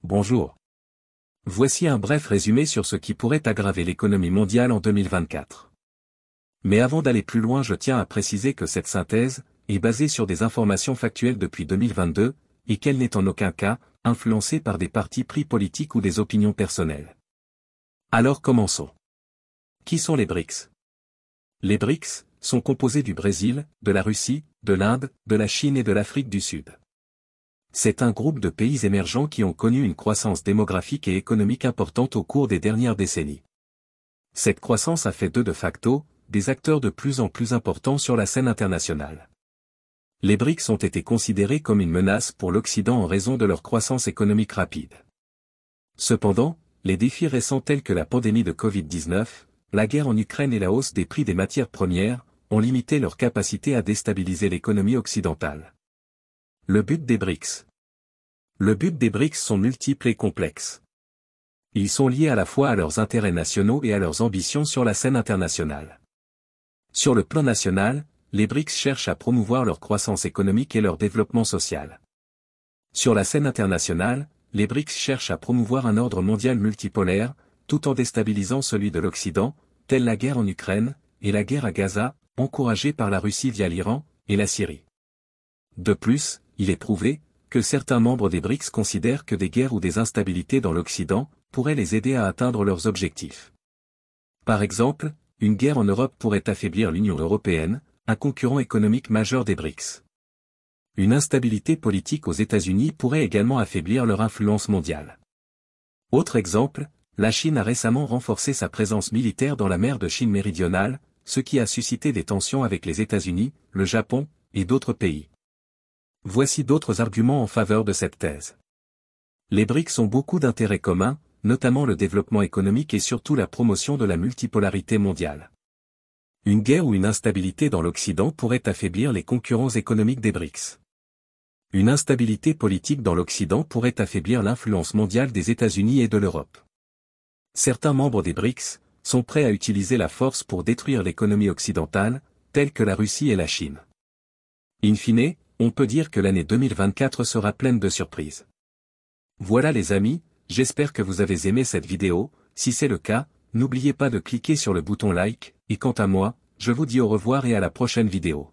Bonjour. Voici un bref résumé sur ce qui pourrait aggraver l'économie mondiale en 2024. Mais avant d'aller plus loin, je tiens à préciser que cette synthèse est basée sur des informations factuelles depuis 2022, et qu'elle n'est en aucun cas influencée par des partis pris politiques ou des opinions personnelles. Alors commençons. Qui sont les BRICS? Les BRICS sont composés du Brésil, de la Russie, de l'Inde, de la Chine et de l'Afrique du Sud. C'est un groupe de pays émergents qui ont connu une croissance démographique et économique importante au cours des dernières décennies. Cette croissance a fait d'eux de facto des acteurs de plus en plus importants sur la scène internationale. Les BRICS ont été considérés comme une menace pour l'Occident en raison de leur croissance économique rapide. Cependant, les défis récents tels que la pandémie de Covid-19, la guerre en Ukraine et la hausse des prix des matières premières ont limité leur capacité à déstabiliser l'économie occidentale. Le but des BRICS. Le but des BRICS sont multiples et complexes. Ils sont liés à la fois à leurs intérêts nationaux et à leurs ambitions sur la scène internationale. Sur le plan national, les BRICS cherchent à promouvoir leur croissance économique et leur développement social. Sur la scène internationale, les BRICS cherchent à promouvoir un ordre mondial multipolaire, tout en déstabilisant celui de l'Occident, telle la guerre en Ukraine, et la guerre à Gaza, encouragée par la Russie via l'Iran, et la Syrie. De plus, il est prouvé que certains membres des BRICS considèrent que des guerres ou des instabilités dans l'Occident pourraient les aider à atteindre leurs objectifs. Par exemple, une guerre en Europe pourrait affaiblir l'Union européenne, un concurrent économique majeur des BRICS. Une instabilité politique aux États-Unis pourrait également affaiblir leur influence mondiale. Autre exemple, la Chine a récemment renforcé sa présence militaire dans la mer de Chine méridionale, ce qui a suscité des tensions avec les États-Unis, le Japon, et d'autres pays. Voici d'autres arguments en faveur de cette thèse. Les BRICS ont beaucoup d'intérêts communs, notamment le développement économique et surtout la promotion de la multipolarité mondiale. Une guerre ou une instabilité dans l'Occident pourrait affaiblir les concurrents économiques des BRICS. Une instabilité politique dans l'Occident pourrait affaiblir l'influence mondiale des États-Unis et de l'Europe. Certains membres des BRICS sont prêts à utiliser la force pour détruire l'économie occidentale, telle que la Russie et la Chine. In fine, on peut dire que l'année 2024 sera pleine de surprises. Voilà les amis, j'espère que vous avez aimé cette vidéo. Si c'est le cas, n'oubliez pas de cliquer sur le bouton like, et quant à moi, je vous dis au revoir et à la prochaine vidéo.